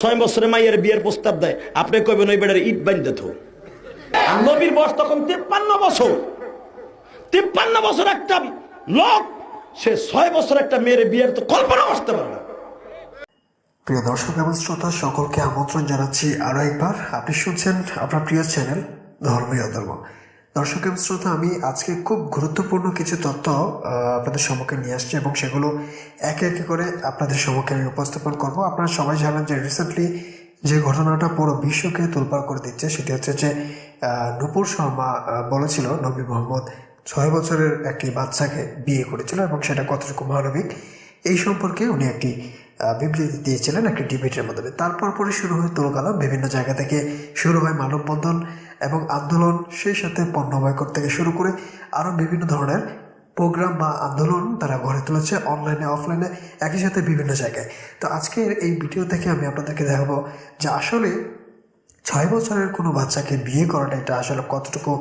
6 বছরে মাইয়ের বিয়ের প্রস্তাব দেয়, আপনি কইবেন ওই বেড়ার ইট বাইন্ধে থো। আর নবীর বয়স তখন 53 বছর। 53 বছর একটা লোক, সে 6 বছর একটা মেয়ের বিয়ের তো কল্পনা করতে পারে না। প্রিয় দর্শক এবং শ্রোতা সকলকে আমন্ত্রণ জানাচ্ছি আরো একবার। আপনি শুনছেন আপনার প্রিয় চ্যানেল ধর্মীয় ধর্ম। দর্শক এবং শ্রোতা, আমি আজকে খুব গুরুত্বপূর্ণ কিছু তথ্য আপনাদের সম্মুখে নিয়ে আসছি এবং সেগুলো একে একে করে আপনাদের সম্মুখে আমি উপস্থাপন করব। আপনারা সবাই জানেন যে রিসেন্টলি যে ঘটনাটা পুরো বিশ্বকে তোলপাড় করে দিচ্ছে সেটি হচ্ছে যে নুপুর শর্মা বলেছিল নবী মোহাম্মদ 6 বছরের একটি বাচ্চাকে বিয়ে করেছিল এবং সেটা কতটুকু মানবিক এই সম্পর্কে উনি একটি বিবৃতি দিয়েছিলেন একটি ডিবেটের মাধ্যমে। তারপর পরে শুরু হয় তোলকালাম, বিভিন্ন জায়গা থেকে শুরু হয় মানববন্ধন এবং আন্দোলন, সেই সাথে পণ্য বয়কট থেকে শুরু করে আরও বিভিন্ন ধরনের প্রোগ্রাম বা আন্দোলন তারা গড়ে তুলেছে অনলাইনে অফলাইনে একই সাথে বিভিন্ন জায়গায়। তো আজকের এই ভিডিও থেকে আমি আপনাদেরকে দেখাবো যে আসলে 6 বছরের কোনো বাচ্চাকে বিয়ে করাটা এটা আসলে কতটুকু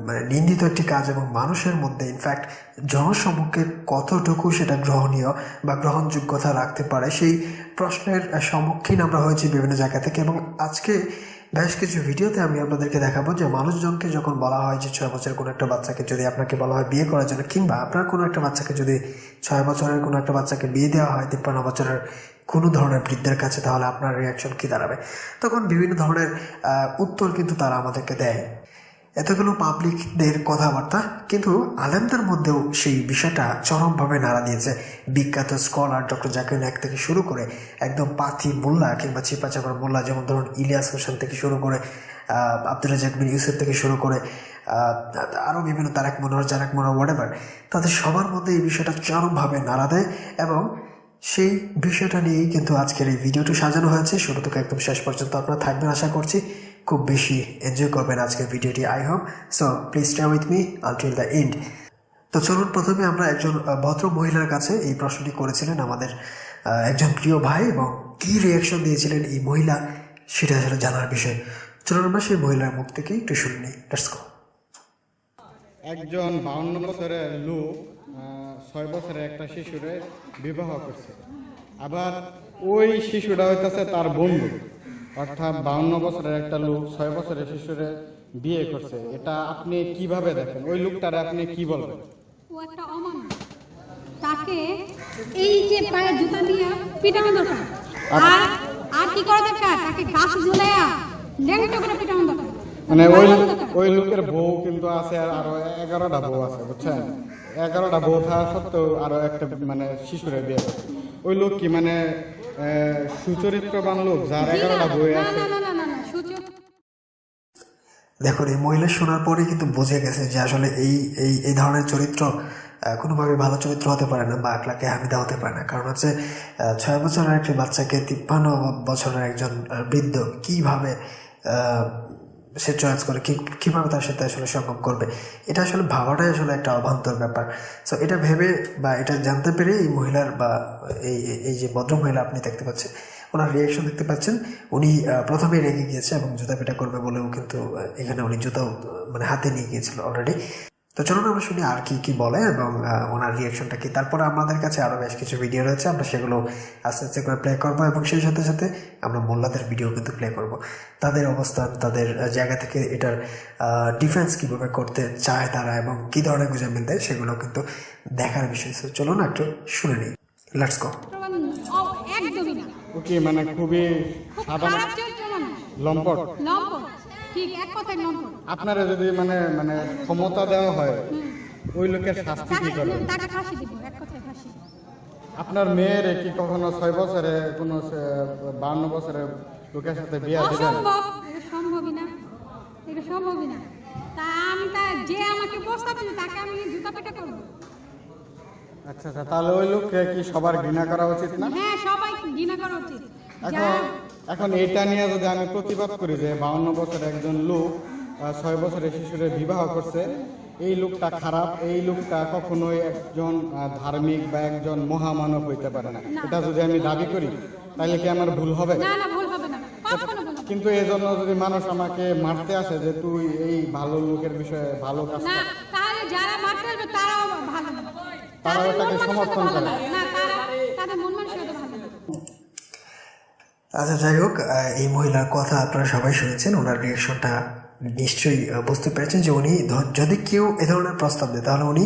মানে নিন্দিত একটি কাজ এবং মানুষের মধ্যে ইনফ্যাক্ট জনসম্মুখে কতটুকু সেটা গ্রহণীয় বা গ্রহণযোগ্যতা রাখতে পারে সেই প্রশ্নের সম্মুখীন আমরা হয়েছি বিভিন্ন জায়গা থেকে। এবং আজকে বেশ কিছু ভিডিওতে আমি আপনাদেরকে দেখাবো যে মানুষজনকে যখন বলা হয় যে 6 বছরের কোনো একটা বাচ্চাকে যদি আপনাকে বলা হয় বিয়ে করার জন্য, কিংবা আপনার কোনো একটা বাচ্চাকে যদি 6 বছরের কোনো একটা বাচ্চাকে বিয়ে দেওয়া হয় 53 বছরের কোনো ধরনের বৃদ্ধের কাছে, তাহলে আপনার রিয়াকশন কী দাঁড়াবে? তখন বিভিন্ন ধরনের উত্তর কিন্তু তারা আমাদেরকে দেয়। এতগুলো পাবলিকদের কথাবার্তা, কিন্তু আলেমদের মধ্যেও সেই বিষয়টা চরমভাবে নাড়া দিয়েছে। বিখ্যাত স্কলার ডক্টর জাকির নায়েক থেকে শুরু করে একদম পাথি মোল্লা কিংবা চিপাচাপার মোল্লা, যেমন ধরুন ইলিয়াস হোসেন থেকে শুরু করে আব্দুল রাজ্জাক বিন ইউসুফ থেকে শুরু করে আরও বিভিন্ন তারেক মনোহর হোয়াটএভার, তাদের সবার মধ্যে এই বিষয়টা চরমভাবে নাড়া দেয় এবং সেই বিষয়টা নিয়েই কিন্তু আজকের এই ভিডিওটি সাজানো হয়েছে। শুরু থেকে একদম শেষ পর্যন্ত আপনারা থাকবেন, আশা করছি খুব বেশি এনজয় করবেন আজকের ভিডিওটি, I hope so. Please stay with me until the end. তো চলুন, প্রথমে আমরা একজন ভদ্র মহিলার কাছে এই প্রশ্নটি করেছিলেন আমাদের একজন প্রিয় ভাই, এবং কী রিয়াকশন দিয়েছিলেন এই মহিলা সেটা আসলে জানার বিষয়। চলুন আমরা সেই মহিলার মুখ থেকে একটু শুনে নিই। Let's go. একজন 52 বছরের লোক 6 বছরের একটা শিশুরে বিবাহ করছে, আবার ওই শিশুটা হইতেছে তার বন্ধু, অর্থাৎ 52 বছরের একটা লোক 6 বছরের শিশুরে বিয়ে করছে। এটা আপনি কিভাবে দেখেন? ওই লোকটারে আপনি কি বলবেন? ও একটা অমানুষ, তাকে এই যে পায়ে জুতা দিয়ে পিটানো দরকার, আর কি করা দরকার? তাকে গাছ ঝুলাইয়া ল্যাংটা করে পিটানো দরকার। মানে ওই লোকের বউ কিন্তু আছে, আর আরো 11টা বউ আছে, বুঝছেন? 11টা বউ থাকা সত্ত্বেও আরো একটা মানে শিশুরে বিয়ে করছে। ওই লোক কি মানে সুচরিত্রবান লোক যার 11টা বউ আছে? দেখুন, এই মহিলা শোনার পরে কিন্তু বুঝে গেছে যে আসলে এই এই এই ধরনের চরিত্র কোনোভাবে ভালো চরিত্র হতে পারে না বা আকলাকে হামিদা হতে পারে না। কারণ হচ্ছে 6 বছরের একটি বাচ্চাকে 53 বছরের একজন বৃদ্ধ কিভাবে সে চয়েস করে, কীভাবে তার সাথে আসলে সঙ্গম করবে, এটা আসলে ভাবাটাই আসলে একটা অবান্তর ব্যাপার। সো এটা ভেবে বা এটা জানতে পেরে এই মহিলার বা এই যে ভদ্র মহিলা আপনি দেখতে পাচ্ছেন, ওনার রিয়াকশন দেখতে পাচ্ছেন, উনি প্রথমেই রেগে গিয়েছে এবং জুতা পিটা করবে বলেও কিন্তু এখানে উনি জুতাও মানে হাতে নিয়ে গিয়েছিল অলরেডি। তো চলুন আমরা শুনি আর কি বলে এবং ওনার রিয়াকশনটা কি। তারপরে আমাদের কাছে আরও বেশ কিছু ভিডিও রয়েছে, আমরা সেগুলো আস্তে আস্তে করে প্লে করবো এবং সেই সাথে সাথে আমরা মোল্লাদের ভিডিও কিন্তু প্লে করব। তাদের অবস্থান, তাদের জায়গা থেকে এটার ডিফেন্স কীভাবে করতে চায় তারা এবং কী ধরনের গুজব দেয় সেগুলো কিন্তু দেখার বিষয়। চলুন একটু শুনে নিই। Let's go. একদমই না। ওকে, মানে খুবই সাধারণ লম্পট। ঠিক এক কথায় লম্পট। আপনারা যদি মানে মানে ক্ষমতা দেওয়া হয় ওই লোকের শাস্তি কি করে? তাকে ফাঁসি দিব, এক কথায় ফাঁসি। আপনার মেয়ের কি কখনো 6 বছরে কোনো 52 বছরের লোকের সাথে বিয়ে দিবেন? অসম্ভব, এটা সম্ভবই না, এটা সম্ভবই না। তা আমি যে আমাকে প্রস্তাব দিল তাকে আমি জুতা পেটা করব। আচ্ছা, তাহলে ওই লোককে কি সবার ঘৃণা করা উচিত না? হ্যাঁ, সবাই ঘৃণা করা উচিত। এখন এটা নিয়ে যদি আমি প্রতিবাদ করি যে 52 বছরের একজন লোক 6 বছরের শিশুরে বিবাহ করছে, এই লোকটা খারাপ, এই লোকটা কখনোই একজন ধার্মিক বা একজন মহামানব হইতে পারে না, এটা যদি আমি দাবি করি তাহলে কি আমার ভুল হবে? না, ভুল হবে না, কখনো ভুল হবে না। কিন্তু এজন্য যদি মানুষ আমাকে মারতে আসে যে তুই এই ভালো লোকের বিষয়ে ভালো কাজ না, তাহলে যারা মারতে আসবে তারাও ভালো না, তারাও এটাকে সমর্থন করে না, তাদের মন মানসিকতা ভালো না। আচ্ছা, যাই হোক, এই মহিলার কথা আপনারা সবাই শুনেছেন, ওনার রিয়েকশনটা নিশ্চয়ই বুঝতে পেরেছেন যে উনি যদি কেউ এ ধরনের প্রস্তাব দেয় তাহলে উনি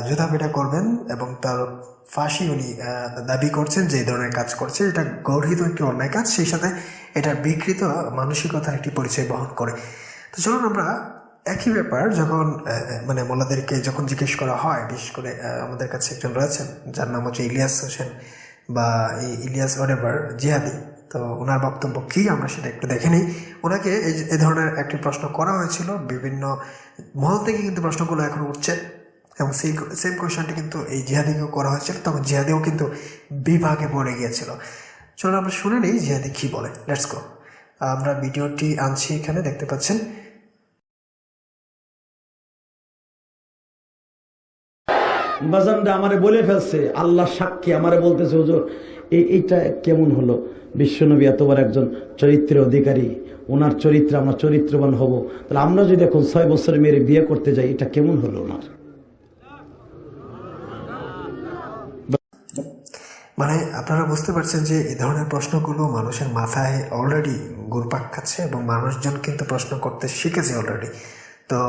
জুতা পেটা করবেন এবং তার ফাঁসি উনি দাবি করছেন যে এই ধরনের কাজ করছে। এটা গর্হিত একটি অন্যায় কাজ, সেই সাথে এটা বিকৃত মানসিকতার একটি পরিচয় বহন করে। তো চলুন আমরা একই ব্যাপার যখন মানে মোল্লাদেরকে যখন জিজ্ঞেস করা হয়, বিশেষ করে আমাদের কাছে একজন রয়েছেন যার নাম হচ্ছে ইলিয়াস হোসেন বা ইলিয়াস ওরেভার জিহাদি, তো ওনার বক্তব্য কী আমরা সেটা একটু দেখে নিই। ওনাকে এই ধরনের একটি প্রশ্ন করা হয়েছিল, বিভিন্ন মহল থেকে কিন্তু প্রশ্নগুলো এখন উঠছে এবং সেই সেম কোয়েশনটি কিন্তু এই জিহাদিকেও করা হয়েছিল, তখন জিহাদিও কিন্তু বিভাগে পড়ে গিয়েছিল। চলো আমরা শুনে নিই জিহাদি কী বলে। Let's go. আমরা ভিডিওটি আনছি, এখানে দেখতে পাচ্ছেন। বাজানরা আমারে বলে ফেলছে, আল্লাহ সাক্ষী আমারে বলতেছে, হুজুর এইটা কেমন হলো? বিশ্বনবী এতবার একজন চরিত্রের অধিকারী, ওনার চরিত্রে আমরা চরিত্রবান হব, তাহলে আমরা যদি এখন 6 বছরের মেয়ের বিয়ে করতে যাই, এটা কেমন হলো ওনার? মানে আপনারা বুঝতে পারছেন যে এই ধরনের প্রশ্নগুলো মানুষের মাথায় অলরেডি ঘুরপাক খাচ্ছে এবং মানুষজন কিন্তু প্রশ্ন করতে শিখেছে অলরেডি। তো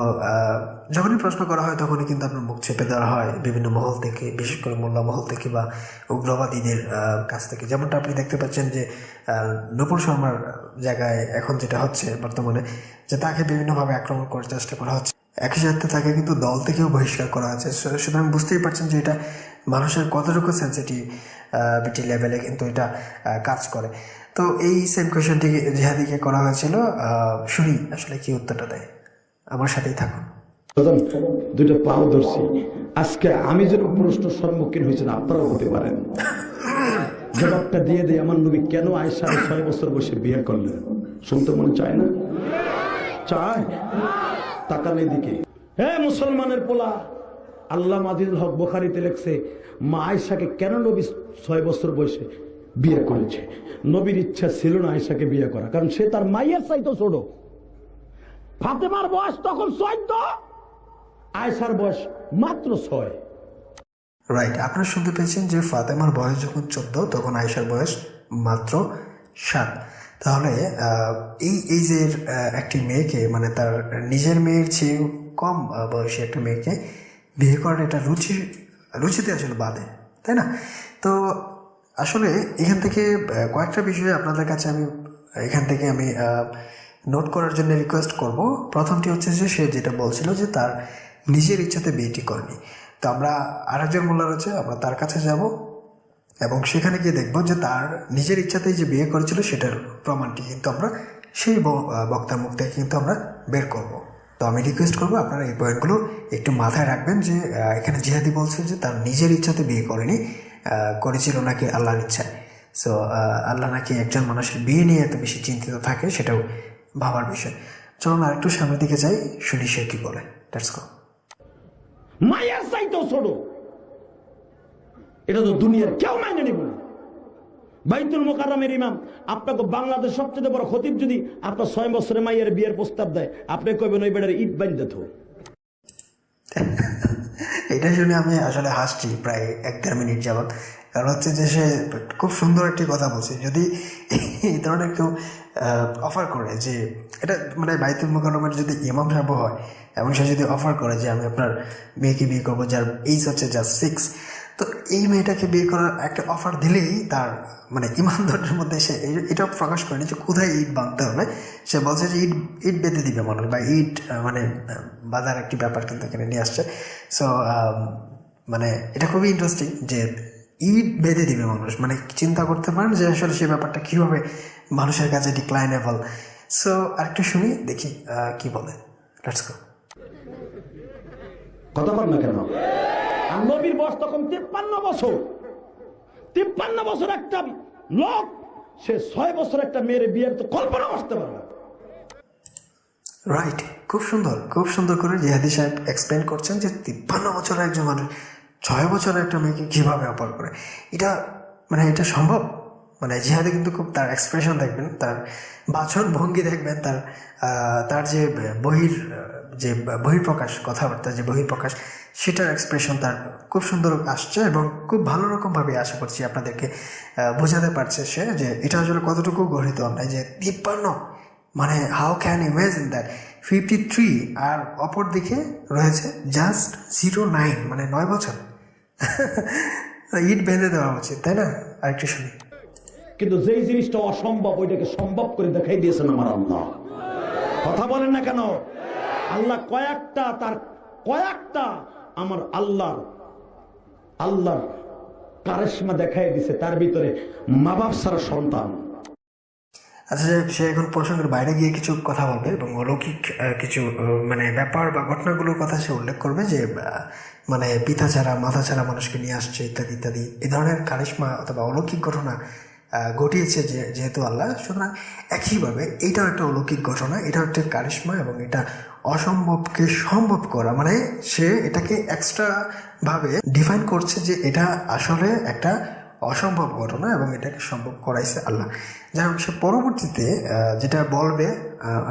যখনই প্রশ্ন করা হয় তখনই কিন্তু আপনার মুখ চেপে দেওয়া হয় বিভিন্ন মহল থেকে, বিশেষ করে মোল্লা মহল থেকে বা উগ্রবাদীদের কাছ থেকে। যেমনটা আপনি দেখতে পাচ্ছেন যে নূপুর শর্মার জায়গায় এখন যেটা হচ্ছে বর্তমানে, যে তাকে বিভিন্নভাবে আক্রমণ করার চেষ্টা করা হচ্ছে, একই সাথে তাকে কিন্তু দল থেকেও বহিষ্কার করা হচ্ছে। সুতরাং বুঝতেই পারছেন যে এটা মানুষের কতটুকু সেন্সিটিভিটি লেভেলে কিন্তু এটা কাজ করে। তো এই সেম কোয়েশনটি জিহাদিকে করা হয়েছিল, শুনি আসলে কি উত্তরটা দেয়। আমার সাথেই থাকুন। দুটো পাও ধরছি, আজকে আমি যেন প্রশ্নের সম্মুখীন হয়েছি না, আপনারাও হতে পারেন। জবাবটা দিয়ে দেয়, আমার নবী কেন আয়েশা 6 বছর বসে বিয়ে করলেন? শুনতে মনে চায় না? চায়? তাকান এদিকে। হ্যাঁ মুসলমানের পোলা, আল্লাহ মাজিদুল হক বুখারীতে লেখছে, মা আয়েশাকে কেন নবী 6 বছর বয়সে বিয়ে করেছে? নবীর ইচ্ছা ছিল না আয়েশাকে বিয়ে করা, কারণ সে তার মাইয়ের চাইতো ছোট। ফাতেমার বয়স তখন 14, আয়েশার বয়স মাত্র 6। রাইট, আপনারা শুনতে পেয়েছেন যে ফাতেমার বয়স যখন 14 তখন আয়েশার বয়স মাত্র 7। তাহলে এই এইজের একটি মেয়েকে, মানে তার নিজের মেয়ের চেয়ে কম বয়সী একটা মেয়েকে বিয়ে করার এটা রুচিতে আসলে বাদে, তাই না? তো আসলে এখান থেকে কয়েকটা বিষয় আপনাদের কাছে আমি নোট করার জন্য রিকোয়েস্ট করব। প্রথমটি হচ্ছে যে সে যেটা বলছিল যে তার নিজের ইচ্ছাতে বিয়েটি করেনি। তো আমরা আরেকজন মোল্লা রয়েছে, আমরা তার কাছে যাব এবং সেখানে গিয়ে দেখবো যে তার নিজের ইচ্ছাতেই যে বিয়ে করেছিল সেটার প্রমাণটি কিন্তু আমরা সেই বক্তার মুখ থেকে কিন্তু আমরা বের করব। তো আমি রিকোয়েস্ট করবো আপনারা এই পয়েন্টগুলো একটু মাথায় রাখবেন যে এখানে জিহাদি বলছে যে তার নিজের ইচ্ছাতে বিয়ে করেনি, করেছিল নাকি আল্লাহর ইচ্ছায়। সো আল্লাহ নাকি একজন মানুষের বিয়ে নিয়ে এত বেশি চিন্তিত থাকে, সেটাও ভাবার বিষয়। চলুন আর একটু সামনের দিকে যাই, শুনি সে কি বলে। Let's go. মায়ের চাইতো ছোট, এটা তো দুনিয়ার কেউ মাইনে নিব না। বাইতুল মোকাররমের ইমাম, আপনাকে বাংলাদেশ সবচেয়ে বড় খতিব যদি আপনার 6 বছরের মাইয়ের বিয়ের প্রস্তাব দেয়, আপনি কইবেন ওই বেটার ইট বাইন্ধে থো। এটা শুনে আমি আসলে হাসছি প্রায় 1-1.5 মিনিট যাবৎ। কারণ হচ্ছে যে সে খুব সুন্দর একটি কথা বলছে। যদি এই ধরনের কেউ অফার করে যে এটা, মানে বাইতুল মোকাররমের যদি ইমাম সাহেব হয় এবং সে যদি অফার করে যে আমি আপনার মেয়েকে বিয়ে করবো যার এইজ হচ্ছে জাস্ট 6, তো এই মেয়েটাকে বিয়ে করার একটা অফার দিলেই তার মানে ইমানদারের মধ্যে সে এটা প্রকাশ করেনি যে কোথায় ইট বাঁধতে হবে। সে বলছে যে ইট বেঁধে দিবে মানুষ, বা ইট মানে বাঁধার একটি ব্যাপার কিন্তু এখানে নিয়ে আসছে। সো মানে এটা খুবই ইন্টারেস্টিং যে ইট বেঁধে দিবে মানুষ, মানে চিন্তা করতে পারেন যে আসলে সে ব্যাপারটা কীভাবে মানুষের কাছে ডিক্লাইনেবল। সো আরেকটু শুনি, দেখি কি বলে। Let's go. কথা বল না কেন? আর নবীর বয়স তখন 53 বছর। 53 বছর একটা লোক, সে 6 বছর একটা মেয়ের বিয়ের তো কল্পনা করতে পারে না। রাইট, খুব সুন্দর করে জিহাদি সাহেব এক্সপ্লেন করছেন যে 53 বছরের একজন মানুষ 6 বছরের একটা মেয়েকে কীভাবে অপার করে। এটা মানে এটা সম্ভব? মানে জিহাদে কিন্তু খুব তার এক্সপ্রেশন দেখবেন, তার বাচন ভঙ্গি দেখবেন, তার যে বহিঃপ্রকাশ, কথাবার্তা যে বহিঃপ্রকাশ, সেটার এক্সপ্রেশন তার খুব সুন্দর আসছে এবং খুব ভালো রকমভাবে আশা করছি আপনাদেরকে বোঝাতে পারছে সে যে এটা আসলে কতটুকু গঠিত অন্যায়, যে 53, মানে হাউ ক্যান ইমেজিন দ্যাট 53, আর অপর দিকে রয়েছে জাস্ট 09, মানে 9 বছর। ইট বেঁধে দেওয়া উচিত, তাই না? আরেকটু শুনি। কিন্তু যেই জিনিসটা অসম্ভব ওইটাকে সম্ভব করে দেখাই দিয়েছেন আমার আল্লাহ। কথা বলেন না কেন? আল্লাহ কয়েকটা আমার আল্লাহর কারিশমা দেখাই দিছে, তার ভিতরে মা বাপ ছাড়া সন্তান। আচ্ছা, সে এখন প্রসঙ্গের বাইরে গিয়ে কিছু কথা বলবে এবং অলৌকিক কিছু মানে ব্যাপার বা ঘটনাগুলোর কথা সে উল্লেখ করবে, যে মানে পিতা ছাড়া মাথা ছাড়া মানুষকে নিয়ে আসছে ইত্যাদি ইত্যাদি, এই ধরনের কারিশমা অথবা অলৌকিক ঘটনা ঘটিয়েছে যেহেতু আল্লাহ, সুতরাং একইভাবে এইটাও একটা অলৌকিক ঘটনা, এটাও একটা কারিশমা, এবং এটা অসম্ভবকে সম্ভব করা, মানে সে এটাকে এক্সট্রা ভাবে ডিফাইন করছে যে এটা আসলে একটা অসম্ভব ঘটনা এবং এটাকে সম্ভব করাইছে আল্লাহ। যাই হোক, সে পরবর্তীতে যেটা বলবে,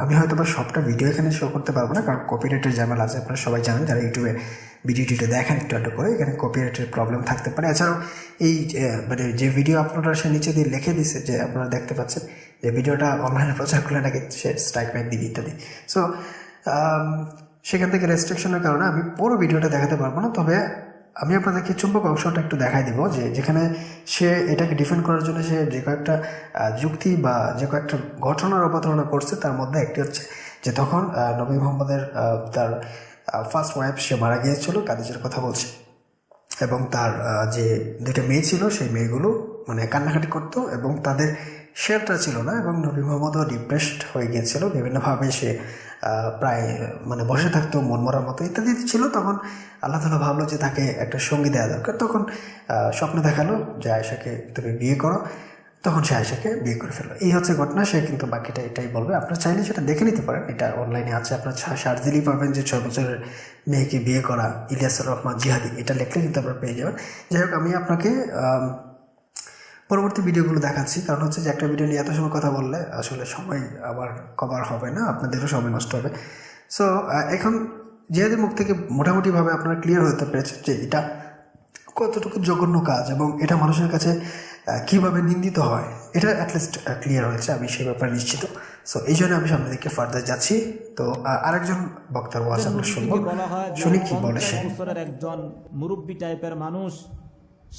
আমি হয়তো বা সবটা ভিডিও এখানে শো করতে পারবো না, কারণ কপিরাইটের ঝামেলা আছে, আপনারা সবাই জানেন যারা ইউটিউবে ভিডিওটিতে দেখেন একটু একটু করে, এখানে কপিরাইটের প্রবলেম থাকতে পারে। এছাড়াও এই মানে যে ভিডিও আপনারা সে নিচে দিয়ে লিখে দিচ্ছে, যে আপনারা দেখতে পাচ্ছেন যে ভিডিওটা অনলাইনে প্রচার করলে নাকি সে স্ট্রাইক ব্যাক দিবে ইত্যাদি। সো সেখান থেকে রেস্ট্রিকশনের কারণে আমি পুরো ভিডিওটা দেখাতে পারবো না, তবে আমি আপনাদেরকে চুম্বক অংশটা একটু দেখাই দিব, যেখানে সে এটাকে ডিফেন্ড করার জন্য সে যে কয়েকটা যুক্তি বা যে কয়েকটা ঘটনার অবতারণা করছে, তার মধ্যে একটি হচ্ছে যে তখন নবী মোহাম্মদের তার ফার্স্ট ওয়াইফ সে মারা গিয়েছিল, কাদিজার কথা বলছে, এবং তার যে 2টা মেয়ে ছিল, সেই মেয়েগুলো মানে কান্নাকাটি করতো এবং তাদের শেল্টার ছিল না, এবং নবী মোহাম্মদও ডিপ্রেসড হয়ে গিয়েছিল, বিভিন্নভাবে সে প্রায় মানে বসে থাকতো মন মরার মতো ইত্যাদি ছিল। তখন আল্লাহ তাআলা ভাবলো যে তাকে একটা সঙ্গী দেওয়া দরকার, তখন স্বপ্নে দেখালো যে আয়েশাকে তুমি বিয়ে করো, তখন সে আয়েশাকে বিয়ে করে ফেললো। এই হচ্ছে ঘটনা। সে কিন্তু বাকিটা এটাই বলবে, আপনারা চাইলে সেটা দেখে নিতে পারেন, এটা অনলাইনে আছে, আপনার সার্চ দিলেই পাবেন যে 6 বছরের মেয়েকে বিয়ে করা ইলিয়াসুর রহমান জিহাদি, এটা লিখলে কিন্তু আপনারা পেয়ে যাবেন। যাই হোক, আমি আপনাকে পরবর্তী ভিডিওগুলো দেখাচ্ছি, কারণ হচ্ছে যে একটা ভিডিও নিয়ে এত সময় কথা বললে আসলে সময় আবার কভার হবে না, আপনাদেরও সময় নষ্ট হবে। সো এখন জিহাদের মুখ থেকে মোটামুটিভাবে আপনারা ক্লিয়ার হতে পেরেছেন যে এটা কতটুকু জঘন্য কাজ এবং এটা মানুষের কাছে কীভাবে নিন্দিত হয়, এটা অ্যাটলিস্ট ক্লিয়ার হয়েছে, আমি সেই ব্যাপারে নিশ্চিত। সো এই জন্য আমি সামনের দিকে ফার্দার যাচ্ছি। তো আরেকজন বক্তার ওয়াজ আমরা শুনবো, শুনি কি বলে সে। একজন মুরব্বী টাইপের মানুষ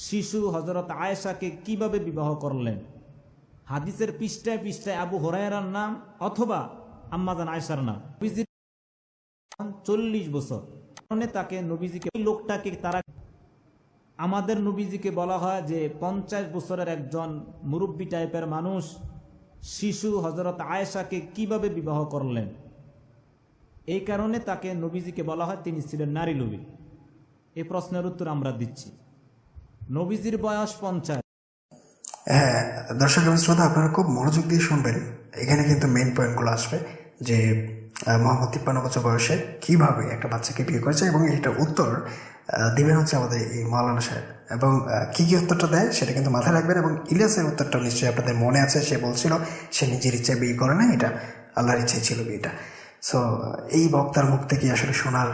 শিশু হযরত আয়েশাকে কিভাবে বিবাহ করলেন? হাদিসের পৃষ্ঠায় পৃষ্ঠায় আবু হুরায়রার নাম অথবা আম্মাজান আয়েশার নাম। 40 বছর তাকে নবীজিকে, ওই লোকটাকে তারা, আমাদের নবীজিকে বলা হয় যে 50 বছরের একজন মুরব্বী টাইপের মানুষ শিশু হযরত আয়েশাকে কিভাবে বিবাহ করলেন? এই কারণে তাকে নবীজিকে বলা হয় তিনি ছিলেন নারী লোভী। এই প্রশ্নের উত্তর আমরা দিচ্ছি। নবীজির বয়স 50। হ্যাঁ দর্শক এবং শ্রোতা, আপনারা খুব মনোযোগ দিয়ে শুনবেন, এখানে কিন্তু মেইন পয়েন্টগুলো আসবে, যে মোহাম্মদ 53 বছর বয়সে কিভাবে একটা বাচ্চাকে বিয়ে করেছে, এবং এটার উত্তর দিবেন হচ্ছে আমাদের এই মাওলানা সাহেব, এবং কী কী উত্তরটা দেয় সেটা কিন্তু মাথায় রাখবেন। এবং ইলিয়াসের উত্তরটা নিশ্চয়ই আপনাদের মনে আছে, সে বলছিল সে নিজের ইচ্ছায় বিয়ে করে না, এটা আল্লাহর ইচ্ছাই ছিল বিয়েটা। সো এই বক্তার মুখ থেকে আসলে শোনার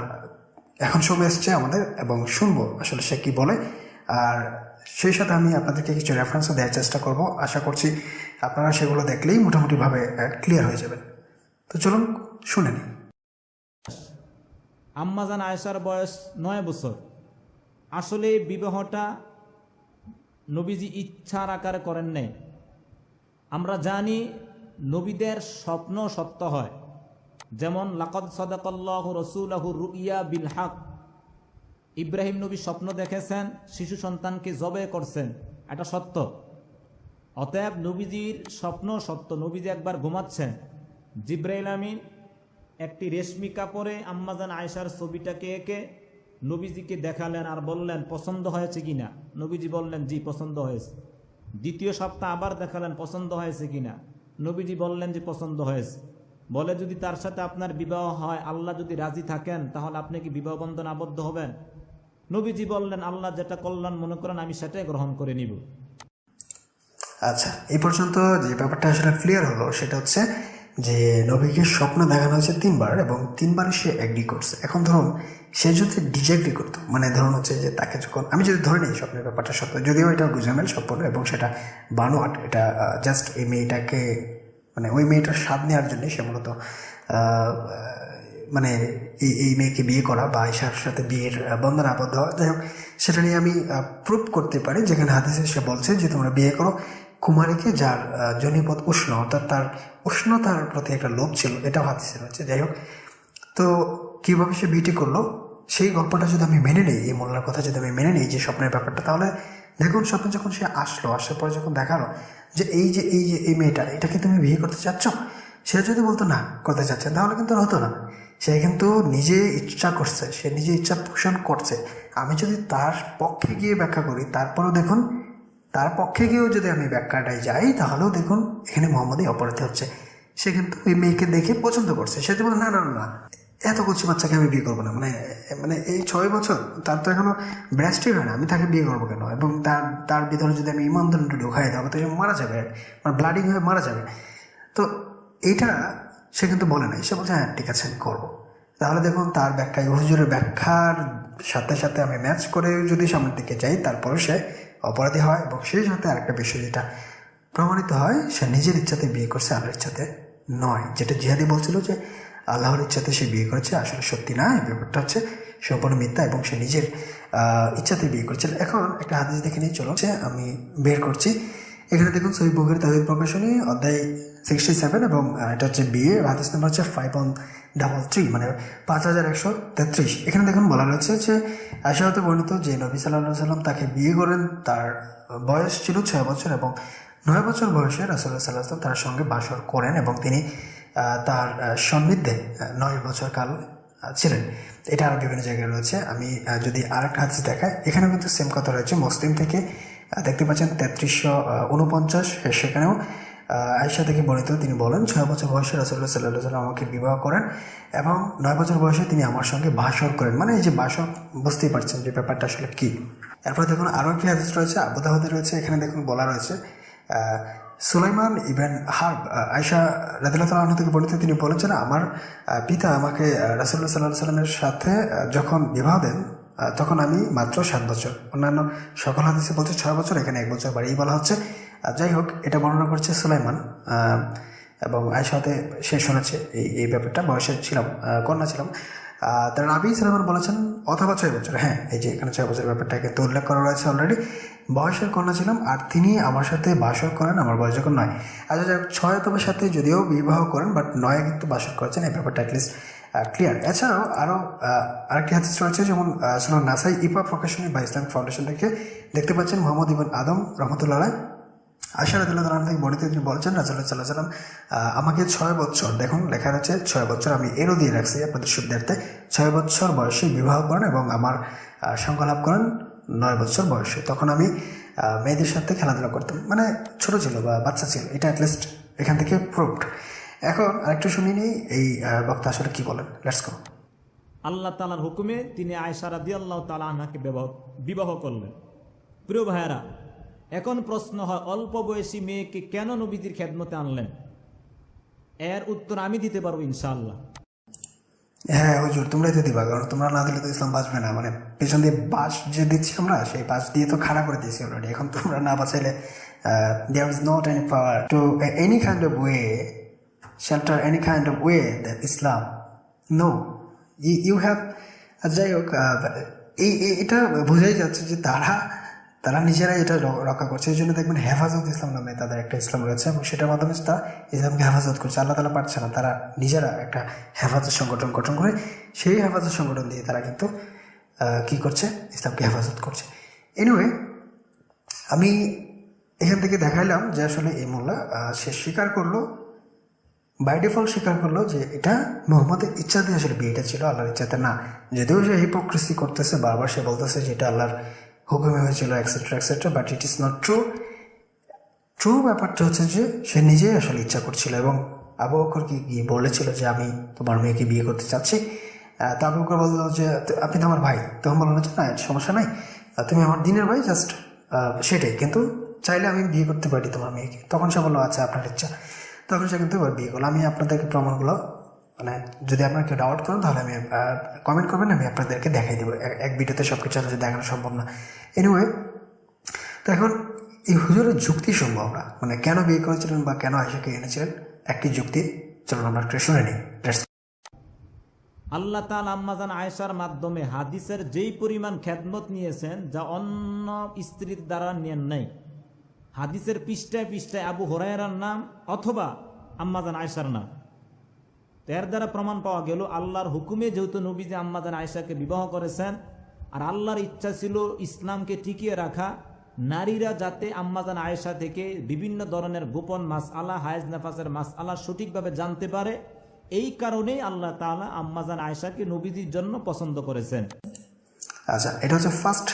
এখন সময় এসছে আমাদের, এবং শুনবো আসলে সে কী বলে। আর সেই সাথে আমি আপনাদেরকে কিছু রেফারেন্সও দেওয়ার চেষ্টা করব, আশা করছি আপনারা সেগুলো দেখলেই মোটামুটিভাবে ক্লিয়ার হয়ে যাবেন। তো চলুন শুনে নিন। আম্মাজান আয়েশার বয়স 9 বছর। আসলে বিবাহটা নবীজি ইচ্ছার আকারে করেন নাই। আমরা জানি নবীদের স্বপ্ন সত্য হয়, যেমন লাকাদ সাদাকাল্লাহু রাসূলাহু রুইয়া বিল হক। ইব্রাহিম নবী স্বপ্ন দেখেছেন শিশু সন্তানকে জবে করছেন, এটা সত্য। অতএব নবীজির স্বপ্ন সত্য। নবীজি একবার ঘুমাচ্ছেন, জিব্রাইল আমিন একটি রেশমি কাপড়ে আম্মাজান আয়েশার ছবিটাকে এঁকে নবীজিকে দেখালেন আর বললেন পছন্দ হয়েছে কিনা। নবীজি বললেন জি পছন্দ হয়েছে। দ্বিতীয় সপ্তাহ আবার দেখালেন পছন্দ হয়েছে কিনা। নবীজি বললেন যে পছন্দ হয়েছে। বলে যদি তার সাথে আপনার বিবাহ হয়, আল্লাহ যদি রাজি থাকেন, তাহলে আপনি কি বিবাহ বন্ধন আবদ্ধ হবেন? নবীজি বললেন আল্লাহ যেটা কল্যাণ মনে করেন আমি সেটাই গ্রহণ করে নিব। আচ্ছা, এই পর্যন্ত যে ব্যাপারটা আসলে ক্লিয়ার হলো সেটা হচ্ছে যে নবীকে স্বপ্ন দেখানো হয়েছে 3বার এবং 3বারই সে অ্যাগ্রি করছে। এখন ধরুন সে যদি ডিজেগ্রি করতো, মানে ধরুন হচ্ছে যে তাকে যখন আমি যদি ধরে নিই স্বপ্নের ব্যাপারটা সত্য, যদিও এটা গুজামেল স্বপ্ন এবং সেটা বানোয়াট, এটা জাস্ট এই মেয়েটাকে মানে ওই মেয়েটার স্বাদ নেওয়ার জন্য সে মূলত মানে এই মেয়েকে বিয়ে করা বা আয়েশার সাথে বিয়ের বন্ধনে আবদ্ধ হওয়া, যাই হোক সেটা নিয়ে আমি প্রুভ করতে পারি, যেখানে হাদিসে সে বলছে যে তোমরা বিয়ে করো কুমারীকে যার জনিপথ উষ্ণ, অর্থাৎ তার উষ্ণতার প্রতি একটা লোভ ছিল, এটাও হাদিসে রয়েছে। যাই হোক, তো কীভাবে সে বিয়েটি করলো সেই গল্পটা যদি আমি মেনে নিই, এই মোল্লার কথা যদি আমি মেনে নিই যে স্বপ্নের ব্যাপারটা, তাহলে দেখুন স্বপ্নে যখন সে আসলো, আসার পরে যখন দেখালো যে এই মেয়েটা, এটাকে তুমি বিয়ে করতে চাচ্ছ, সে যদি বলতো না করতে চাচ্ছে তাহলে কিন্তু আর হতো না। সে কিন্তু নিজে ইচ্ছা করছে, সে নিজে ইচ্ছা পোষণ করছে। আমি যদি তার পক্ষে গিয়ে ব্যাখ্যা করি, তারপরেও দেখুন তার পক্ষে গিয়েও যদি আমি ব্যাখ্যাটায় যাই, তাহলেও দেখুন এখানে মোহাম্মদই অপরাধী হচ্ছে। সে কিন্তু ওই মেয়েকে দেখে পছন্দ করছে, সে তো বলে না না না এত কচি বাচ্চাকে আমি বিয়ে করবো না, মানে মানে এই 6 বছর তার তো এখনো ব্রেস্টই হয় না, আমি তাকে বিয়ে করবো কেন? এবং তার ভিতরে যদি আমি ইমানদণ্ড ঢুকাই দেবো তো সে মারা যাবে, মানে ব্লাডিং হয়ে মারা যাবে। তো এইটা সে কিন্তু বলে নাই, সে বলছে হ্যাঁ ঠিক আছে আমি করবো। তাহলে দেখুন তার ব্যাখ্যায় হুজুরের ব্যাখ্যার সাথে সাথে আমি ম্যাচ করে যদি সামনের দিকে যাই, তারপরে সে অপরাধী হয়। এবং সেই সাথে আরেকটা বিষয় যেটা প্রমাণিত হয়, সে নিজের ইচ্ছাতে বিয়ে করছে, আল্লাহর ইচ্ছাতে নয়। যেটা জিহাদি বলছিল যে আল্লাহর ইচ্ছাতে সে বিয়ে করেছে, আসলে সত্যি না, এই ব্যাপারটা হচ্ছে সম্পূর্ণ মিথ্যা এবং সে নিজের ইচ্ছাতে বিয়ে করেছিল। এখন একটা হাদিস দেখে নিয়ে চলো, আমি বের করছি। এখানে দেখুন সহিহ বুখারী তাওহীদ প্রকাশনী অধ্যায় 67 এবং এটা হচ্ছে বিয়ে, হাদিস নাম্বার হচ্ছে 5133, মানে 5133। এখানে দেখুন বলা রয়েছে যে আয়েশা হতে বর্ণিত যে নবী সাল্লাল্লাহু আলাইহি সাল্লাম তাকে বিয়ে করেন, তার বয়স ছিল 6 বছর এবং 9 বছর বয়সে রাসূলুল্লাহ সাল্লাল্লাহু আলাইহি ওয়াসাল্লাম তার সঙ্গে বাসর করেন এবং তিনি তার সান্নিধ্যে 9 বছর কাল ছিলেন। এটা আরও বিভিন্ন জায়গায় রয়েছে। আমি যদি আরেকটা হাদিস দেখাই, এখানেও কিন্তু সেম কথা রয়েছে। মুসলিম থেকে দেখতে পাচ্ছেন 3349, সেখানেও আয়েশা থেকে বর্ণিত, তিনি বলেন 6 বছর বয়সে রাসূলুল্লাহ সাল্লাল্লাহু আলাইহি ওয়াসাল্লাম আমাকে বিবাহ করেন এবং 9 বছর বয়সে তিনি আমার সঙ্গে বাসর করেন। মানে এই যে বাসর, বুঝতেই পারছেন যে ব্যাপারটা আসলে কী। এরপর দেখুন আরও একটি হাদিস রয়েছে, আবু দাউদে রয়েছে। এখানে দেখুন বলা রয়েছে সুলাইমান ইবনে হারব আয়েশা রাদিয়াল্লাহু তাআলা আনহা থেকে বর্ণিত, তিনি বলেছেন আমার পিতা আমাকে রাসূলুল্লাহ সাল্লাল্লাহু আলাইহি ওয়াসাল্লামের সাথে যখন বিবাহ দেন তখন আমি মাত্র 7 বছর। অন্যান্য সকল হাদিসে বলছে 6 বছর, এখানে 1 বছর বাড়িয়ে বলা হচ্ছে। যাই হোক, এটা বর্ণনা করছে সুলাইমান এবং আয়েশাতে সে শুনেছে এই ব্যাপারটা, বয়সের ছিলাম, কন্যা ছিলাম। তার রাবি সুলাইমান বলেছেন অথবা 6 বছর। হ্যাঁ, এই যে এখানে 6 বছরের ব্যাপারটা কিন্তু উল্লেখ করা রয়েছে অলরেডি। বয়সের কন্যা ছিলাম আর তিনি আমার সাথে বাসর করেন আমার বয়স যখন 9। আচ্ছা, 6 অথবা 7 যদিও বিবাহ করেন, বাট 9 কিন্তু বাসর করেছেন, এই ব্যাপারটা অ্যাটলিস্ট ক্লিয়ার। এছাড়াও আরও আরেকটি হাদিস রয়েছে, যেমন সুনান নাসাই ইপা প্রকাশনী বা ইসলামিক ফাউন্ডেশন থেকে দেখতে পাচ্ছেন মোহাম্মদ ইবনে আদম রহমতুল্লাহ আলাইহি আয়েশা রাদিয়াল্লাহু তাআলা থেকে বর্ণিত, তিনি বলেছেন রাসূলুল্লাহ সাল্লাল্লাহু আলাইহি ওয়াসাল্লাম আমাকে 6 বছর, দেখুন লেখা রয়েছে 6 বছর, আমি এরও দিয়ে রাখছি আপনাদের সুবিধার্থে, 6 বছর বয়সে বিবাহ করেন এবং আমার সঙ্গ লাভ করেন 9 বছর বয়সে। তখন আমি মেয়েদের সাথে খেলাধুলা করতাম, মানে ছোট ছিল বা বাচ্চা ছিল, এটা অ্যাটলিস্ট এখান থেকে প্রুভড। এখন আরেকটু শুনি নিই এই বক্তা আসলে কি বলেন, লেটস গো। আল্লাহ তাআলার হুকুমে তিনি আয়েশা রাদিয়াল্লাহু তাআলা আনহাকে বিবাহ করলেন। প্রিয় ভাইয়েরা, এখন প্রশ্ন হয় অল্প বয়সী মেয়েকে কেন নবীজির খেদমতে আনলেন? এর উত্তর আমি দিতে পারবো ইনশাআল্লাহ। হ্যাঁ হুজুর, তোমরাই তো দিবা, কারণ তোমরা না দিলে তো ইসলাম বাঁচবে না। মানে পেছন দিয়ে বাঁশ যে দিচ্ছি আমরা, সেই বাঁশ দিয়ে তো খাড়া করে দিয়েছি অলরেডি। এখন তোমরা না বাঁচাইলে there is not any power to any kind of way shelter any kind of way that Islam no you have। যাই হোক, এটা বোঝাই যাচ্ছে যে তারা নিজেরাই এটা রক্ষা করছে। এই জন্য দেখবেন হেফাজত ইসলাম নামে তাদের একটা ইসলাম রয়েছে এবং সেটার মাধ্যমে তারা ইসলামকে হেফাজত করছে। আল্লাহ তাআলা পারছে না, তারা নিজেরা একটা হেফাজত সংগঠন গঠন করে সেই হেফাজত সংগঠন দিয়ে তারা কিন্তু কী করছে, ইসলামকে হেফাজত করছে। এনিওয়ে, আমি এখান থেকে দেখাইলাম যে আসলে এই মোল্লা সে স্বীকার করলো, বাই ডিফল্ট স্বীকার করলো যে এটা মুহাম্মদের ইচ্ছাতে আসলে বিয়েটা ছিল, আল্লাহর ইচ্ছাতে না। যদিও সে হিপোক্রেসি করতেছে, বারবার সে বলতেছে যে এটা আল্লাহর হুকুমে হয়েছিল etcetera etcetera, but it is not true. True ব্যাপারটা হচ্ছে যে সে নিজেই আসলে ইচ্ছা করছিল এবং আবু বকরকে গিয়ে বলেছিল যে আমি তোমার মেয়েকে বিয়ে করতে চাচ্ছি। তো আবু বকর বলল যে আপনি তো আমার ভাই। তখন বললো যে না, সমস্যা নাই, তুমি আমার দিনের ভাই, জাস্ট সেটাই। কিন্তু চাইলে আমি বিয়ে করতে পারি তোমার মেয়েকে। তখন সে বললো আচ্ছা আপনার ইচ্ছা। তখন সে কিন্তু এবার বিয়ে করলো। আমি আপনাদেরকে প্রমাণগুলো মানে যদি আপনারা কেউ ডাউট করেন তাহলে আমি কমেন্ট করবেন, আমি আপনাদেরকে দেখাই দেবো। এক ভিডিওতে সব কিছু আসলে দেখানো সম্ভব না। এনিওয়ে, তো এখন এই হুজুরের যুক্তি শুনবো আমরা, মানে কেন বিয়ে করেছিলেন বা কেন আয়েশাকে এনেছিলেন, একটি যুক্তি চলুন আমরা একটু শুনে নিই। আল্লাহ তাআলা আম্মাজান আয়েশার মাধ্যমে হাদিসের যেই পরিমাণ খেদমত নিয়েছেন যা অন্য স্ত্রীর দ্বারা নেন নাই। হাদিসের পৃষ্ঠায় পৃষ্ঠায় আবু হুরায়রার নাম অথবা আম্মাজান আয়েশার নাম। এর দ্বারা প্রমাণ পাওয়া গেল আল্লাহর হুকুমে যেহেতু নবীজি আম্মাজান আয়েশাকে বিবাহ করেছেন, আর আল্লাহর ইচ্ছা ছিল ইসলামকে টিকিয়ে রাখা, নারীরা যাতে আম্মাজান আয়েশা থেকে বিভিন্ন ধরনের গোপন মাসআলা, হায়েজ নাফাসের মাসআলা সঠিকভাবে জানতে পারে। এই কারণেই আল্লাহ তাআলা আম্মাজান আয়েশাকে নবীজির জন্য পছন্দ করেছেন। আচ্ছা, এটা হচ্ছে ফার্স্ট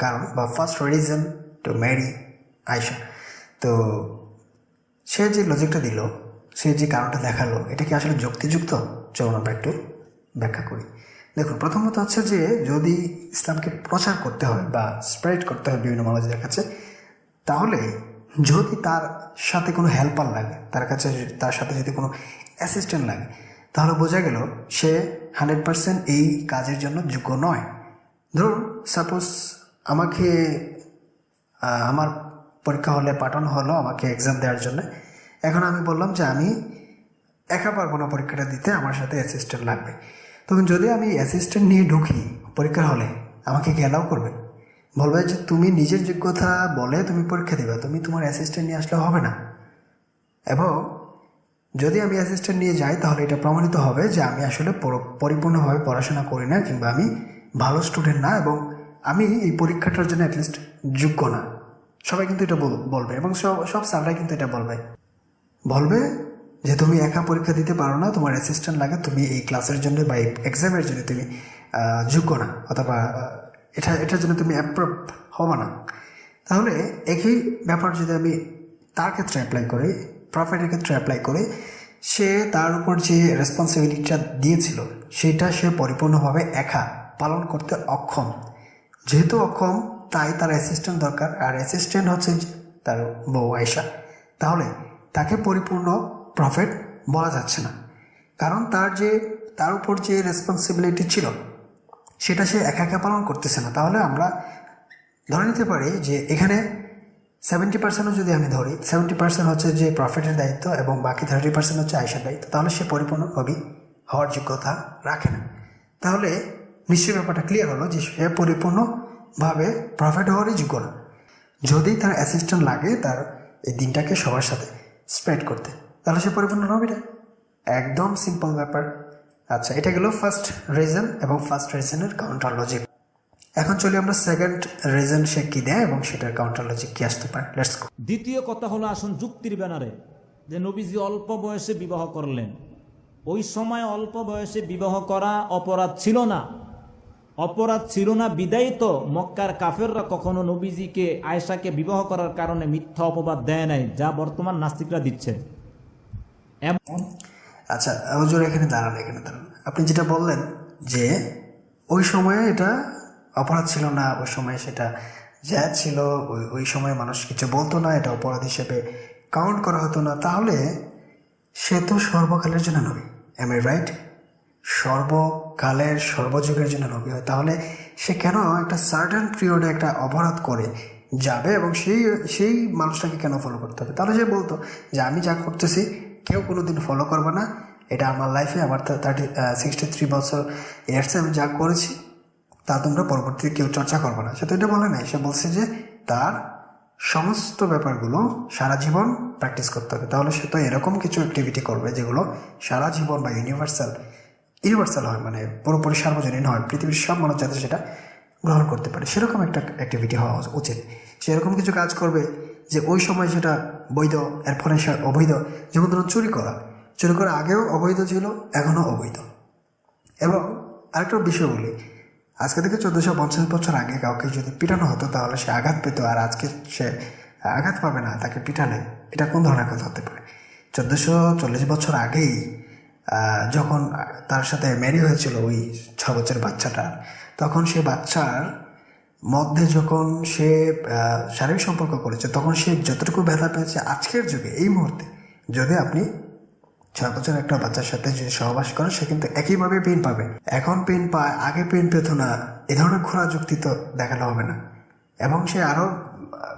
কারণ বা first reason to marry Ayesha. তো সে যে লজিকটা দিল, সে যে কারণটা দেখালো, এটা কি আসলে যুক্তিযুক্ত? চলুন আমরা একটু ব্যাখ্যা করি। দেখুন, প্রথমত হচ্ছে যে যদি ইসলামকে প্রচার করতে হয় বা স্প্রেড করতে হয় বিভিন্ন মানুষদের কাছে, তাহলে যদি তার সাথে কোনো হেল্পার লাগে, তার সাথে যদি কোনো অ্যাসিস্ট্যান্ট লাগে, তাহলে বোঝা গেল সে 100% এই কাজের জন্য যোগ্য নয়। ধরুন সাপোজ আমাকে আমার পরীক্ষা হলে পাঠানো হলো আমাকে এক্সাম দেওয়ার জন্য। এখন আমি বললাম যে আমি একা পারবো না পরীক্ষাটা দিতে, আমার সাথে অ্যাসিস্ট্যান্ট লাগবে। তখন যদি আমি অ্যাসিস্ট্যান্ট নিয়ে ঢুকি পরীক্ষার হলে, আমাকে কি অ্যালাউ করবে? বলবে যে তুমি নিজের যোগ্যতা বলে তুমি পরীক্ষা দেবে, তুমি তোমার অ্যাসিস্ট্যান্ট নিয়ে আসলে হবে না। এবং যদি আমি অ্যাসিস্ট্যান্ট নিয়ে যাই তাহলে এটা প্রমাণিত হবে যে আমি আসলে পরিপূর্ণভাবে পড়াশোনা করি না, কিংবা আমি ভালো স্টুডেন্ট না, এবং আমি এই পরীক্ষাটার জন্য অ্যাটলিস্ট যোগ্য না। সবাই কিন্তু এটা বলবে, এবং সব স্যাররাই কিন্তু এটা বলবে যে তুমি একা পরীক্ষা দিতে পারো না, তোমার অ্যাসিস্ট্যান্ট লাগে, তুমি এই ক্লাসের জন্য বা এই এক্সামের জন্য তুমি যোগ্য না, অথবা এটার জন্য তুমি অ্যাপ্রুভ হবো না। তাহলে একই ব্যাপার যদি আমি তার ক্ষেত্রে অ্যাপ্লাই করি, প্রফেটের ক্ষেত্রে অ্যাপ্লাই করি, সে তার উপর যে রেসপন্সিবিলিটিটা দিয়েছিল সেটা সে পরিপূর্ণভাবে একা পালন করতে অক্ষম। যেহেতু অক্ষম, তাই তার অ্যাসিস্ট্যান্ট দরকার, আর অ্যাসিস্ট্যান্ট হচ্ছে তার বউ আয়েশা। তাহলে তাকে পরিপূর্ণ প্রফেট বলা যাচ্ছে না, কারণ তার উপর যে রেসপন্সিবিলিটি ছিল সেটা সে একা একা পালন করতেছে না। তাহলে আমরা ধরে নিতে পারি যে এখানে 70% যদি আমি ধরি, 70% হচ্ছে যে প্রফেটের দায়িত্ব এবং বাকি 30% হচ্ছে আয়েশার দায়িত্ব। তাহলে সে পরিপূর্ণ নবী হওয়ার যোগ্যতা রাখে না। তাহলে নিশ্চয়ই ব্যাপারটা ক্লিয়ার হলো যে সে পরিপূর্ণভাবে প্রফেট হওয়ারই যোগ্য না। যদি তার অ্যাসিস্ট্যান্ট লাগে তার এই দিনটাকে সবার সাথে স্প্রেড করতে, তাহলে সে পরিপূর্ণ নবীটা। একদম সিম্পল ব্যাপার। আচ্ছা, এটা গেল ফার্স্ট রিজন এবং ফার্স্ট রিজনের কাউন্টার লজিক। এখন চলি আমরা সেকেন্ড রিজন সে কি দেয় এবং সেটার কাউন্টার লজিক কি আসতে পারে। Let's go. দ্বিতীয় কথা হলো, আসুন যুক্তির ব্যানারে, যে নবীজি অল্প বয়সে বিবাহ করলেন। ওই সময় অল্প বয়সে বিবাহ করা অপরাধ ছিল না। অপরাধ ছিল না বিদায়ী তো মক্কার কাফেররা কখনো নবীজিকে আয়েশাকে বিবাহ করার কারণে মিথ্যা অপবাদ দেয় নাই, যা বর্তমান নাস্তিকরা দিচ্ছে। আচ্ছা হুজুর, এখানে দাঁড়ান। আপনি যেটা বললেন যে ওই সময়ে এটা অপরাধ ছিল না, ওই সময় সেটা জায়েজ ছিল, ওই সময় মানুষ কিছু বলতো না, এটা অপরাধ হিসেবে কাউন্ট করা হতো না। তাহলে সে তো সর্বকালের জন্য নবী, এম আই রাইট? সর্বকালের সর্বযুগের জন্য নবী হয়। তাহলে সে কেন একটা সার্টেন পিরিয়ডে একটা অপরাধ করে যাবে এবং সেই মানুষটাকে কেন ফলো করতে হবে? তাহলে সে বলতো যে আমি যা করতেছি কেউ কোনোদিন ফলো করবে না, এটা আমার লাইফে, আমার 63 বছর ইয়ার্সে আমি যা করেছি তা তোমরা পরবর্তীতে কেউ চর্চা করবে না। সে তো এটা বলে নাই। সে বলছে যে তার সমস্ত ব্যাপারগুলো সারা জীবন প্র্যাকটিস করতে হবে। তাহলে সে তো এরকম কিছু অ্যাক্টিভিটি করবে যেগুলো সারা জীবন বা ইউনিভার্সাল হয়, মানে পুরোপুরি সার্বজনীন হয়, পৃথিবীর সব মানুষ যাতে সেটা গ্রহণ করতে পারে, সেরকম একটা অ্যাক্টিভিটি হওয়া উচিত। সেরকম কিছু কাজ করবে যে ওই সময় সেটা বৈধ, এর ফলে সে অবৈধ। যেমন ধরুন চুরি করা আগেও অবৈধ ছিল, এখনও অবৈধ। এবং আরেকটা বিষয় বলি, আজকে থেকে 1450 বছর আগে কাউকে যদি পিটানো হতো তাহলে সে আঘাত পেত, আর আজকে সে আঘাত পাবে না তাকে পিটালে। এটা কোন ধরনের কথা হতে পারে? 1440 বছর আগেই যখন তার সাথে ম্যারি হয়েছিল ওই 6 বছরের বাচ্চাটা, তখন সে বাচ্চার মধ্যে যখন সে শারীরিক সম্পর্ক করেছে তখন সে যতটুকু ব্যথা পেয়েছে আজকের যুগে এই মুহূর্তে যদি আপনি 6 বছর একটা বাচ্চার সাথে যদি সহবাস করেন সে কিন্তু একইভাবে পেন পাবে। এখন পেন পায়, আগে পেন পেত না, এ ধরনের ঘোরা যুক্তি তো দেখানো হবে না। এবং সে আরও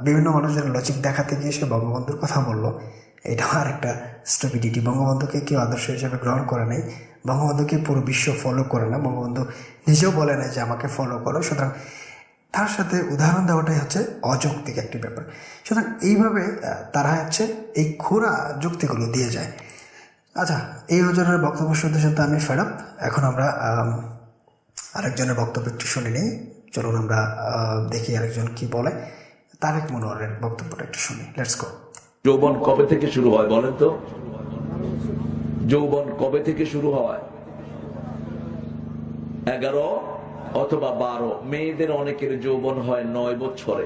বিভিন্ন মানুষের লজিক দেখাতে গিয়ে সে বঙ্গবন্ধুর কথা বলল, এটা আর একটা স্টুপিডিটি। বঙ্গবন্ধুকে কেউ আদর্শ হিসেবে গ্রহণ করে নাই, বঙ্গবন্ধুকে পুরো বিশ্ব ফলো করে না, বঙ্গবন্ধু নিজেও বলে না যে আমাকে ফলো করো। সুতরাং তার সাথে উদাহরণ দেওয়াটাই হচ্ছে অযৌক্তিক একটি ব্যাপার। সুতরাং এইভাবে তারা হচ্ছে এই খোঁড়া যুক্তিগুলো দিয়ে যায়। আচ্ছা, এই হুজুরের বক্তব্য শুনতে শুনতে আমি ফেড আপ। এখন আমরা আরেকজনের বক্তব্য একটু শুনে নিই। চলুন আমরা দেখি আরেকজন কি বলে। তারেক মনোয়ারের বক্তব্যটা একটু শুনি। Let's go. যৌবন কবে থেকে শুরু হয় বলেন তো? যৌবন কবে থেকে শুরু হয়? 11 অথবা 12। মেয়েদের অনেকের যৌবন হয় 9 বছরে।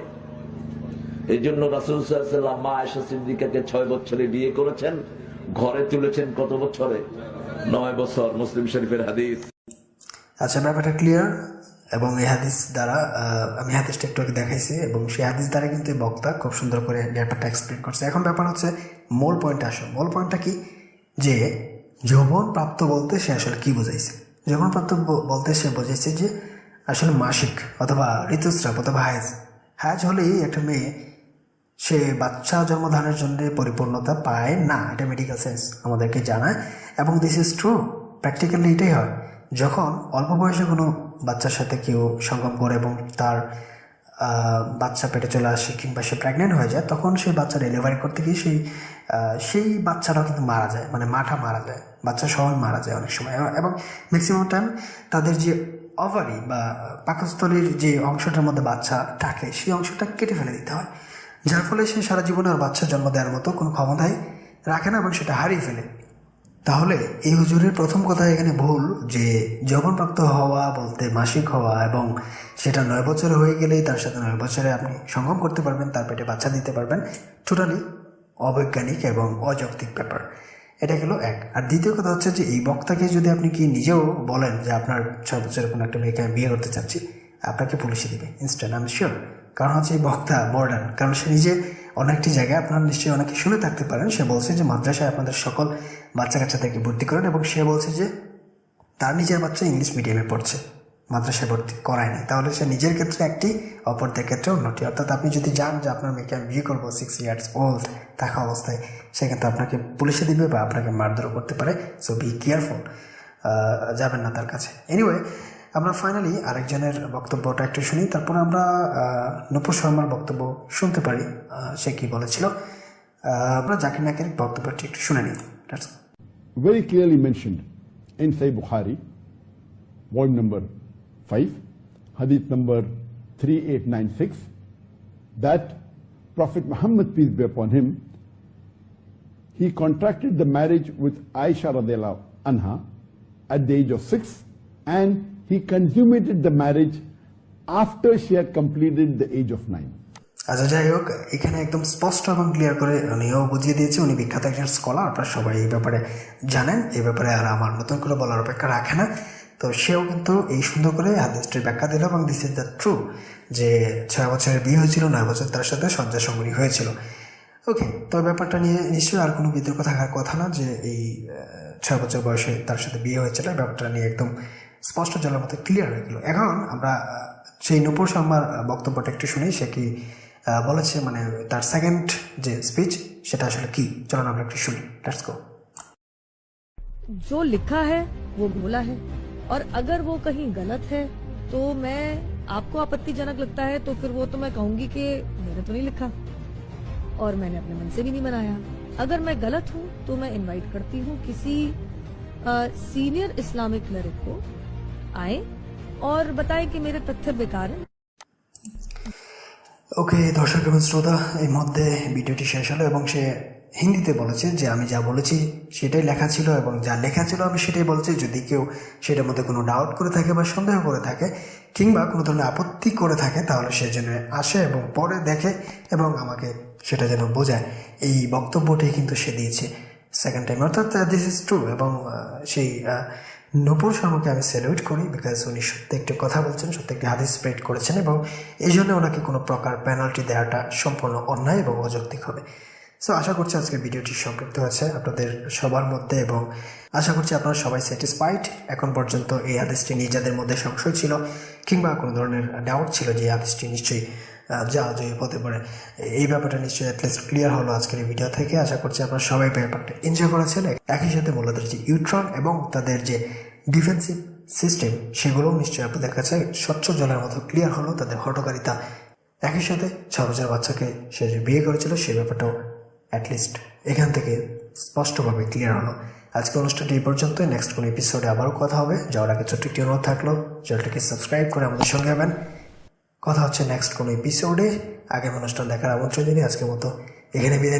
এই জন্য রাসূল সাল্লাল্লাহু আলাইহি ওয়াসাল্লাম মা আয়েশা সিদ্দিকাকে 6 বছরে বিয়ে করেছেন, ঘরে তুলেছেন কত বছরে? 9 বছর। মুসলিম শরীফের হাদিস। আচ্ছা, ব্যাপারটা ক্লিয়ার। এবং এই হাদিস দ্বারা আমি হাদিসটা একটু আগে দেখাইছি এবং সেই হাদিস দ্বারা কিন্তু এই বক্তা খুব সুন্দর করে ব্যাপারটা এক্সপ্লেন করছে। এখন ব্যাপার হচ্ছে মূল পয়েন্টে আসো। মূল পয়েন্টটা কি, যে যৌবন প্রাপ্ত বলতে সে আসলে কি বোঝাইছে? যৌবন প্রাপ্ত বলতে সে বোঝাইছে যে আসলে মাসিক অথবা ঋতুস্রাব অথবা হায়েজ হলেই একটা মেয়ে সে বাচ্চা জন্মধারণের জন্য পরিপূর্ণতা পায় না। এটা মেডিকেল সায়েন্স আমাদেরকে জানায় এবং দিস ইজ ট্রু। প্র্যাকটিক্যালি এটাই হয়। যখন অল্প বয়সে কোনো বাচ্চার সাথে কেউ সঙ্গম করে এবং তার বাচ্চা পেটে চলে আসে কিংবা সে প্রেগনেন্ট হয়ে যায়, তখন সেই বাচ্চা ডেলিভারি করতে গিয়ে সেই বাচ্চাটাও কিন্তু মারা যায়, মানে মাটা মারা যায়, বাচ্চা সবাই মারা যায় অনেক সময়। এবং ম্যাক্সিমাম টাইম তাদের যে ওভারি বা পাকস্থলীর যে অংশটার মধ্যে বাচ্চা থাকে সেই অংশটা কেটে ফেলে দিতে হয়, যার ফলে সে সারা জীবনে আর বাচ্চা জন্ম দেওয়ার মতো কোনো ক্ষমতাই রাখে না এবং সেটা হারিয়ে ফেলে। তাহলে এই হুজুরের প্রথম কথা এখানে ভুল, যে যৌবনপ্রাপ্ত হওয়া বলতে মাসিক হওয়া এবং সেটা 9 বছরে হয়ে গেলেই তার সাথে 9 বছরে আপনি সঙ্গম করতে পারবেন, তার পেটে বাচ্চা দিতে পারবেন। টোটালি অবৈজ্ঞানিক এবং অযৌক্তিক ব্যাপার। এটা গেল এক। আর দ্বিতীয় কথা হচ্ছে যে এই বক্তাকে যদি আপনি কি নিজেও বলেন যে আপনার 6 বছরের কোনো একটা মেয়েকে আমি বিয়ে করতে চাচ্ছি, আপনাকে পুলিশে দিবে ইনস্ট্যান্ট, আমি শিওর। কারণ হচ্ছে এই বক্তা মডার্ন, কারণ সে নিজে অনেকটি জায়গায় আপনারা নিশ্চয়ই অনেকে শুনে থাকতে পারেন, সে বলছে যে মাদ্রাসায় আপনাদের সকল বাচ্চা কাচ্চাদেরকে ভর্তি করেন এবং সে বলছে যে তার নিজের বাচ্চা ইংলিশ মিডিয়ামে পড়ছে, মাদ্রাসায় ভর্তি করায় নাই। তাহলে সে নিজের ক্ষেত্রে একটি, অপরদের ক্ষেত্রে অন্যটি। অর্থাৎ আপনি যদি যান যে আপনার মেয়েকে আমি বিয়ে করবো 6 years old থাকা অবস্থায়, সে কিন্তু আপনাকে পুলিশে দিবে বা আপনাকে মারধরও করতে পারে। সো বি কেয়ারফুল, যাবেন না তার কাছে। এনিওয়ে, আমরা ফাইনালি আরেকজনের বক্তব্যটা একটু শুনি, তারপর আমরা নূপুর শর্মার বক্তব্য শুনতে পারি, সে কি বলেছিল। আমরা জাকির নাকের বক্তব্যটি একটু শুনে নিই। Very clearly mentioned in Sahih Bukhari, volume number 5, hadith number 3896, that Prophet Muhammad, peace be upon him, he contracted the marriage with Aisha radiallahu anha at the age of 6, and he consummated the marriage after she had completed the age of 9. আচ্ছা, যাই হোক, এখানে একদম স্পষ্ট এবং clear করে উনিও বুঝিয়ে দিয়েছে। উনি বিখ্যাত একজন স্কলার, আপনারা সবাই এই ব্যাপারে জানেন। এই ব্যাপারে আর আমার নতুন করে বলার অপেক্ষা রাখে না। তো সেও কিন্তু এই সুন্দর করে হাদিসটির ব্যাখ্যা দিল এবং দিস ইজ দ্য ট্রু, যে 6 বছরের বিয়ে হয়েছিল, 9 বছর তার সাথে শয্যা সঙ্গী হয়েছিল। ওকে, তো ব্যাপারটা নিয়ে নিশ্চয়ই আর কোনো বিতর্ক থাকার কথা না, যে এই 6 বছর বয়সে তার সাথে বিয়ে হয়েছিল। ব্যাপারটা নিয়ে একদম স্পষ্ট জলের মতো ক্লিয়ার হয়ে গেল। এখন আমরা সেই নূপুর শর্মার বক্তব্যটা একটু শুনি, সে কি বলেছে, মানে তার সেকেন্ড যে স্পিচ সেটা আসলে কি। চলুন আমরা একটু শুনি। Let's go. जो लिखा है वो बोला है, और अगर वो कहीं गलत है तो मैं, आपको आपत्तिजनक लगता है तो फिर वो तो मैं कहूंगी कि मैंने तो नहीं लिखा और मैंने अपने मन से भी नहीं बनाया। अगर मैं गलत हूँ तो मैं इनवाइट करती हूँ किसी सीनियर इस्लामिक क्लरिक को, आए और बताएं कि मेरे तथ्य बेकार है। ওকে দর্শক এবং শ্রোতা, এই মধ্যে ভিডিওটি শেষ হলো এবং সে হিন্দিতে বলেছে যে আমি যা বলেছি সেটাই লেখা ছিল এবং যা লেখা ছিল আমি সেটাই বলেছি। যদি কেউ সেটার মধ্যে কোনো ডাউট করে থাকে বা সন্দেহ করে থাকে কিংবা কোনো ধরনের আপত্তি করে থাকে, তাহলে সে যেন আসে এবং পরে দেখে এবং আমাকে সেটা যেন বোঝায়। এই বক্তব্যটি কিন্তু সে দিয়েছে সেকেন্ড টাইম, অর্থাৎ দিস ইজ ট্রু। এবং সেই নূপুর শর্মাকে আমি স্যালুট করি, বিকজ উনি সত্যি একটি কথা বলছেন, সত্যি একটি হাদিস স্প্রেড করেছেন, এবং এই জন্য ওনাকে কোনো প্রকার পেনাল্টি দেওয়াটা সম্পূর্ণ অন্যায় এবং অযৌক্তিক হবে। সো আশা করছি আজকের ভিডিওটি সম্পৃক্ত হয়েছে আপনাদের সবার মধ্যে, এবং আশা করছি আপনারা সবাই স্যাটিসফাইড। এখন পর্যন্ত এই হাদিসটি নিজেদের মধ্যে সংশয় ছিল কিংবা কোনো ধরনের ডাউট ছিল যে এই হাদিসটি নিশ্চয়ই জাহাজই হতে পারে, এই ব্যাপারটা নিশ্চয়ই অ্যাটলিস্ট ক্লিয়ার হলো আজকের এই ভিডিও থেকে। আশা করছি আপনারা সবাই ব্যাপারটা এনজয় করেছেন। একই সাথে মূলদের যে ইউট্রন এবং তাদের যে ডিফেন্সিভ সিস্টেম সেগুলোও নিশ্চয়ই আপনাদের কাছে স্বচ্ছ জলের মতো ক্লিয়ার হলো। তাদের হটকারিতা, একই সাথে 6 বছর বাচ্চাকে সে যে বিয়ে করেছিল সেই ব্যাপারটাও অ্যাটলিস্ট এখান থেকে স্পষ্টভাবে ক্লিয়ার হলো। আজকে অনুষ্ঠানটি এই পর্যন্ত। নেক্সট কোনো এপিসোডে আবারও কথা হবে। যাওয়ার আগে ছোট্ট একটি অনুরোধ থাকলো, চ্যানেলটিকে সাবস্ক্রাইব করে আমাদের সঙ্গে হবেন। কথা হচ্ছে নেক্সট কোনো এপিসোডে। আগামী অনুষ্ঠান দেখার আমন্ত্রণ জানিয়ে আজকের মতো এখানে বিদায়।